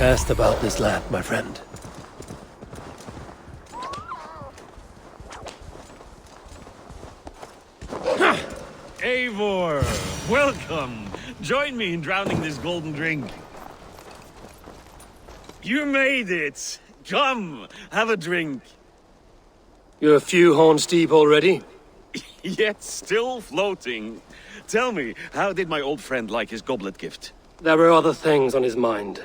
Cast about this land, my friend. Eivor, welcome. Join me in drowning this golden drink. You made it. Come, have a drink. You're a few horns deep already? Yet still floating. Tell me, how did my old friend like his goblet gift? There were other things on his mind.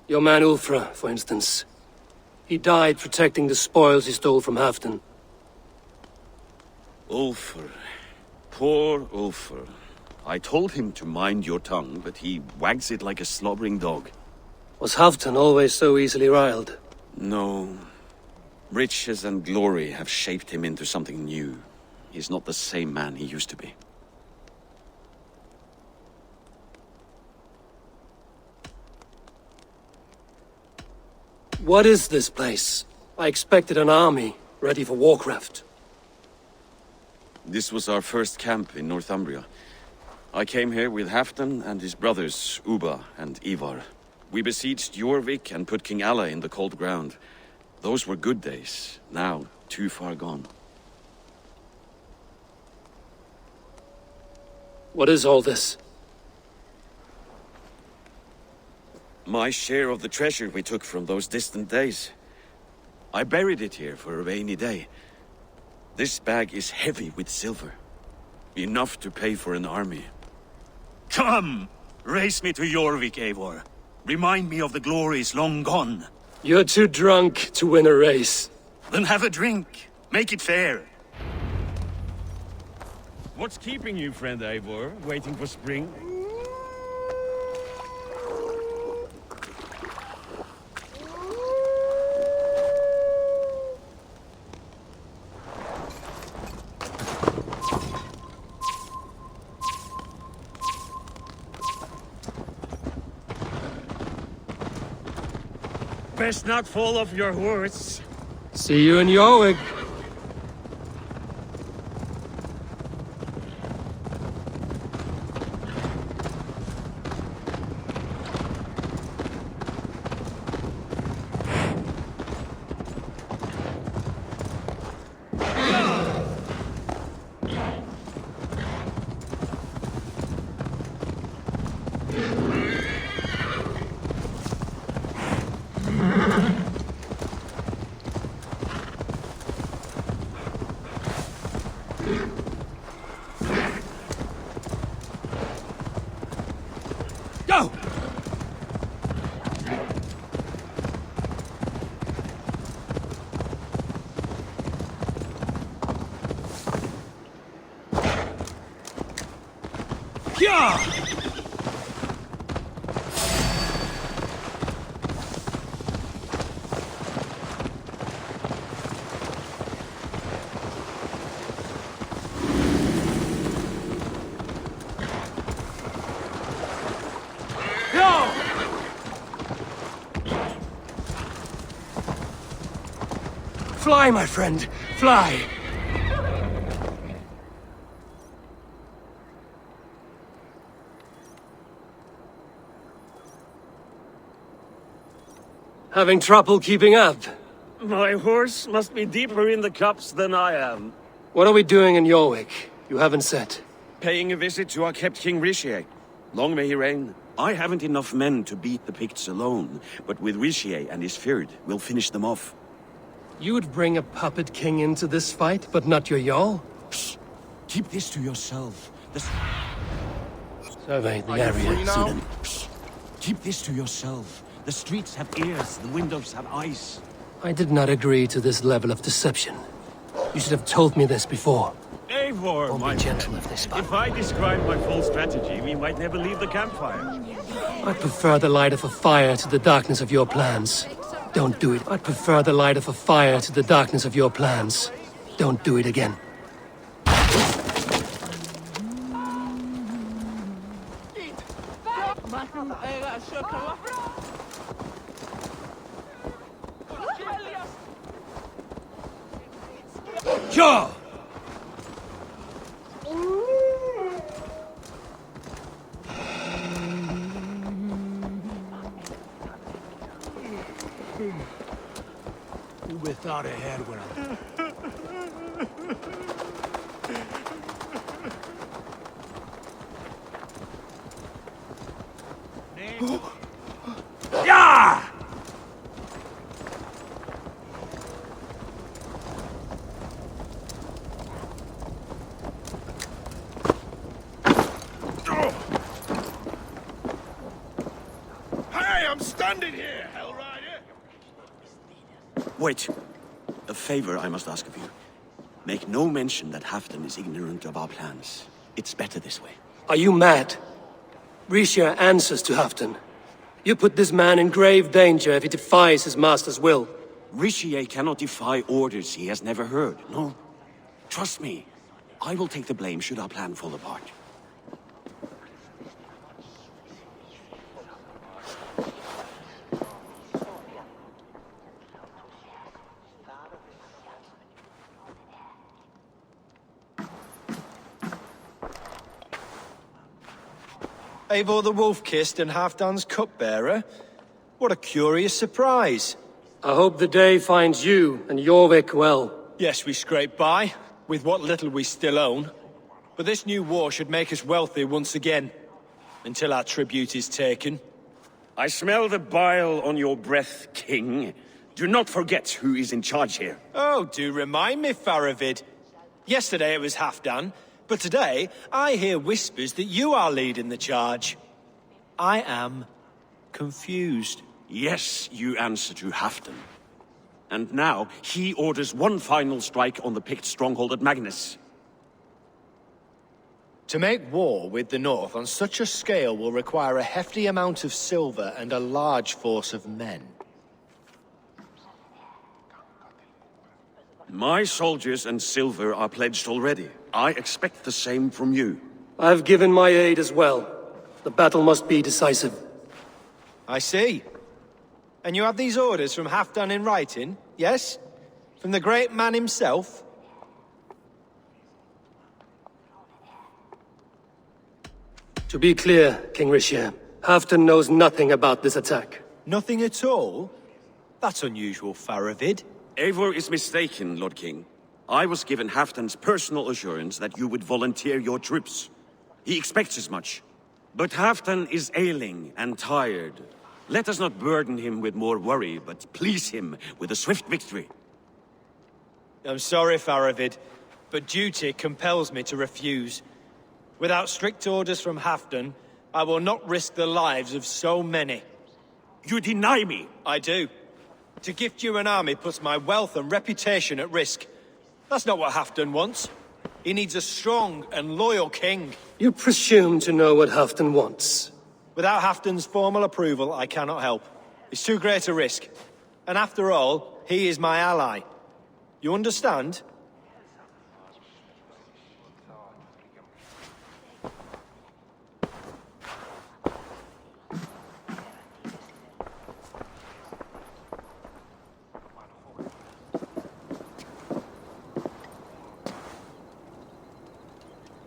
Your man Ulfra, for instance. He died protecting the spoils he stole from Halfdan. Ulfr. Poor Ulfr. I told him to mind your tongue, but he wags it like a slobbering dog. Was Halfdan always so easily riled? No. Riches and glory have shaped him into something new. He's not the same man he used to be. What is this place? I expected an army, ready for warcraft. This was our first camp in Northumbria. I came here with Halfdan and his brothers, Ubba and Ivar. We besieged Jorvik and put King Alla in the cold ground. Those were good days, now too far gone. What is all this? My share of the treasure we took from those distant days. I buried it here for a rainy day. This bag is heavy with silver. Enough to pay for an army. Come! Race me to Jorvik, Eivor. Remind me of the glories long gone. You're too drunk to win a race. Then have a drink. Make it fair. What's keeping you, friend Eivor, waiting for spring? Best not fall off your horse. See you in Jorvik. Go! Yeah! Fly, my friend, fly! Having trouble keeping up? My horse must be deeper in the cups than I am. What are we doing in Jorvik? You haven't said. Paying a visit to our kept King Ricier. Long may he reign. I haven't enough men to beat the Picts alone, but with Ricier and his Fyrd, we'll finish them off. You would bring a puppet king into this fight, but not your Jarl? Psst. Keep this to yourself. Survey the area, Sudan. Psst. Keep this to yourself. The streets have ears, the windows have eyes. I did not agree to this level of deception. You should have told me this before. Eivor, Don't my be gentle friend. if they spot. If I describe my full strategy, we might never leave the campfire. I prefer the light of a fire to the darkness of your plans. Don't do it. I prefer the light of a fire to the darkness of your plans. Don't do it again. Ja! have thought ahead when I... Yeah! Hey, I'm standing here, Hell Rider! Wait. A favor I must ask of you. Make no mention that Halfdan is ignorant of our plans. It's better this way. Are you mad? Eurvicscire answers to Halfdan. You put this man in grave danger if he defies his master's will. Eurvicscire cannot defy orders he has never heard, no? Trust me. I will take the blame should our plan fall apart. Eivor the Wolf-Kissed and Halfdan's cupbearer? What a curious surprise. I hope the day finds you and Jorvik well. Yes, we scrape by, with what little we still own. But this new war should make us wealthy once again, until our tribute is taken. I smell the bile on your breath, King. Do not forget who is in charge here. Oh, do remind me, Faravid. Yesterday it was Halfdan, but today I hear whispers that you are leading the charge. I am confused. Yes, you answer to Halfdan. And now, he orders one final strike on the Pict stronghold at Magnus. To make war with the North on such a scale will require a hefty amount of silver and a large force of men. My soldiers and silver are pledged already. I expect the same from you. I've given my aid as well. The battle must be decisive. I see. And you have these orders from Halfdan in writing, yes? From the great man himself? To be clear, King Eurvicscire, Halfdan knows nothing about this attack. Nothing at all? That's unusual, Faravid. Eivor is mistaken, Lord King. I was given Halfdan's personal assurance that you would volunteer your troops. He expects as much. But Halfdan is ailing and tired. Let us not burden him with more worry, but please him with a swift victory. I'm sorry, Faravid, but duty compels me to refuse. Without strict orders from Halfdan, I will not risk the lives of so many. You deny me! I do. To gift you an army puts my wealth and reputation at risk. That's not what Halfdan wants. He needs a strong and loyal king. You presume to know what Halfdan wants. Without Halfdan's formal approval, I cannot help. It's too great a risk. And after all, he is my ally. You understand?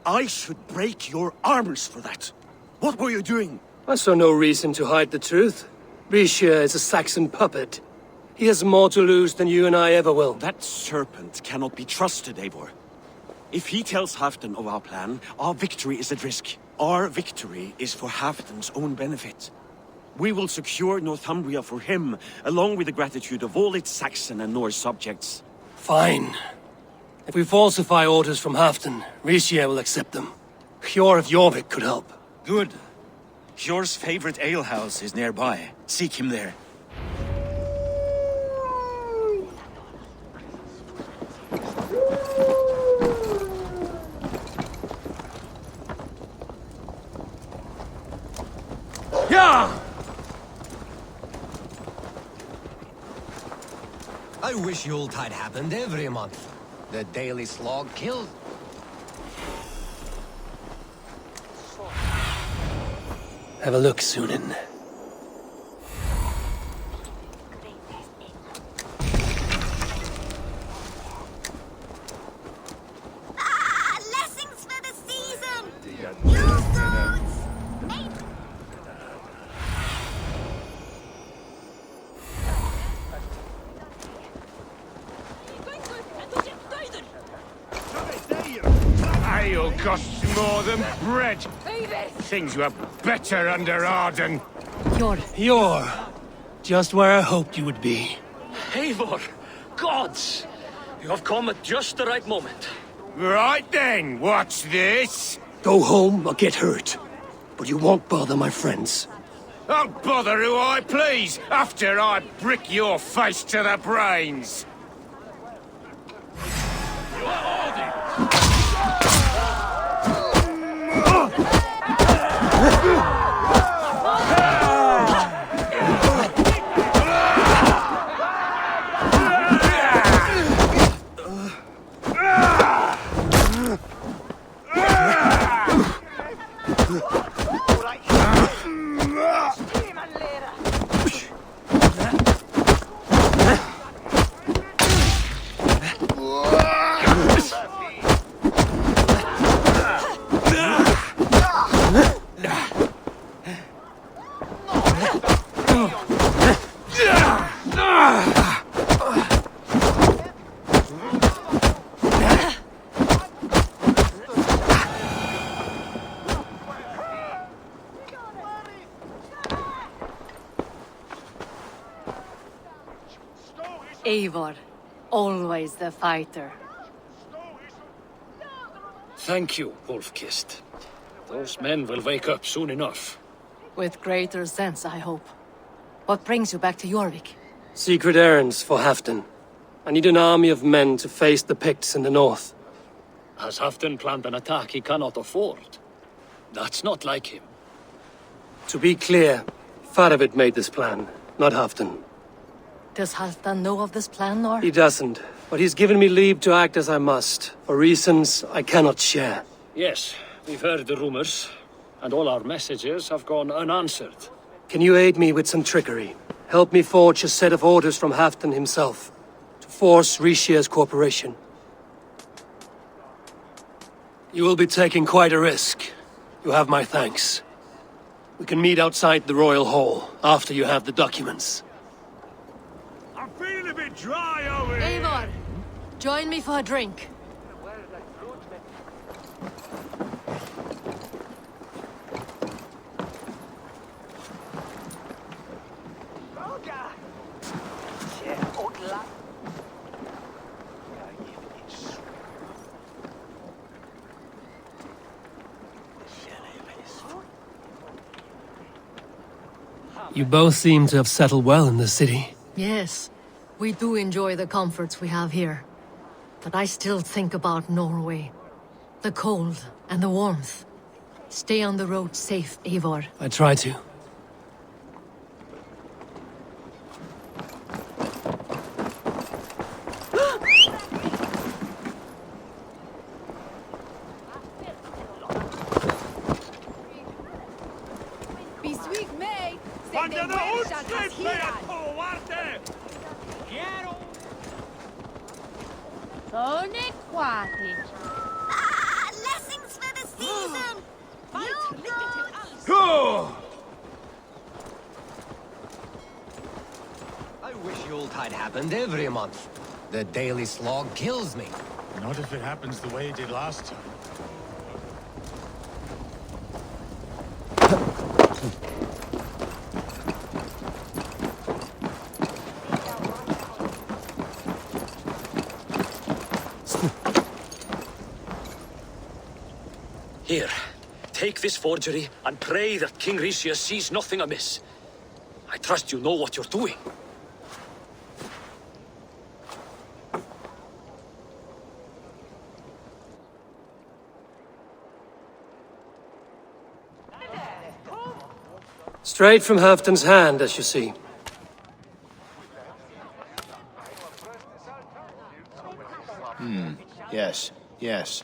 I should break your armors for that. What were you doing? I saw no reason to hide the truth. Eurvicscire is a Saxon puppet. He has more to lose than you and I ever will. That serpent cannot be trusted, Eivor. If he tells Halfdan of our plan, our victory is at risk. Our victory is for Halfdan's own benefit. We will secure Northumbria for him, along with the gratitude of all its Saxon and Norse subjects. Fine. If we falsify orders from Halfdan, Eurvicscire will accept them. Hjor of Jorvik could help. Good. Hjor's favorite alehouse is nearby. Seek him there. Yeah! I wish Yuletide happened every month. The daily slog kills. Have a look, Sunan. Blessings for the season! Your swords! costs more than bread. Things were better under Arden. You're just where I hoped you would be. Eivor! Gods! You have come at just the right moment. Right then, what's this? Go home or get hurt. But you won't bother my friends. I'll bother who I please, after I brick your face to the brains. Eivor, always the fighter. Thank you, Wolf-Kissed. Those men will wake up soon enough. With greater sense, I hope. What brings you back to Jorvik? Secret errands for Halfdan. I need an army of men to face the Picts in the north. Has Halfdan planned an attack he cannot afford? That's not like him. To be clear, Faravid made this plan, not Halfdan. Does Halfdan know of this plan, or...? He doesn't, but he's given me leave to act as I must, for reasons I cannot share. Yes, we've heard the rumors, and all our messages have gone unanswered. Can you aid me with some trickery? Help me forge a set of orders from Halfdan himself, to force Eurvicscire's cooperation. You will be taking quite a risk. You have my thanks. We can meet outside the Royal Hall, after you have the documents. I'm feeling a bit dry over here. Eivor, join me for a drink. You both seem to have settled well in the city. Yes, we do enjoy the comforts we have here. But I still think about Norway. The cold and the warmth. Stay on the road safe, Eivor. I try to. Blessings for the season! I wish Yuletide happened every month. The daily slog kills me. Not if it happens the way it did last time. Here, take this forgery and pray that King Eurvicscire sees nothing amiss. I trust you know what you're doing. Straight from Halfdan's hand, as you see. Yes.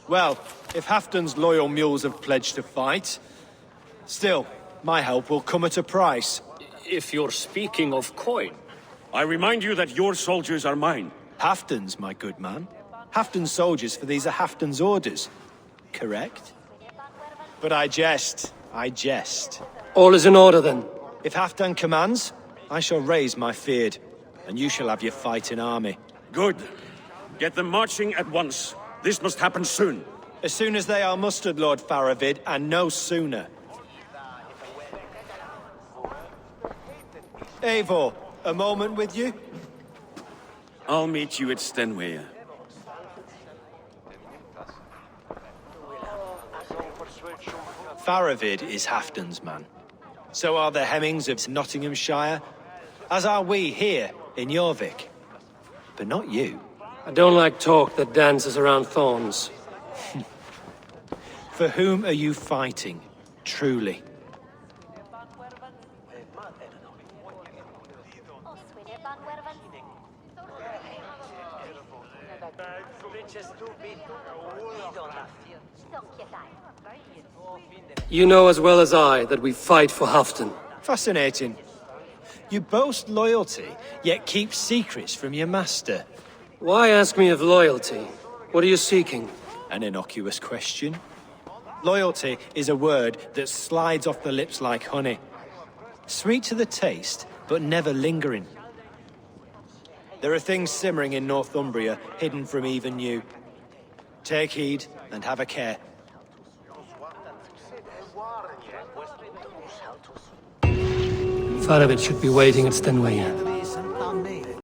Well, if Halfdan's loyal mules have pledged to fight, still, my help will come at a price. If you're speaking of coin, I remind you that your soldiers are mine. Halfdan's, my good man. Halfdan's soldiers, for these are Halfdan's orders. Correct? But I jest. All is in order, then. If Halfdan commands, I shall raise my feared, and you shall have your fighting army. Good. Get them marching at once. This must happen soon. As soon as they are mustered, Lord Faravid, and no sooner. Eivor, a moment with you? I'll meet you at Stenway. Faravid is Halfdan's man. So are the Hemmings of Nottinghamshire, as are we here in Jorvik. But not you. I don't like talk that dances around thorns. For whom are you fighting, truly? You know as well as I that we fight for Halfdan. Fascinating. You boast loyalty, yet keep secrets from your master. Why ask me of loyalty? What are you seeking? An innocuous question. Loyalty is a word that slides off the lips like honey. Sweet to the taste, but never lingering. There are things simmering in Northumbria, hidden from even you. Take heed, and have a care. Faravid should be waiting at Stenway.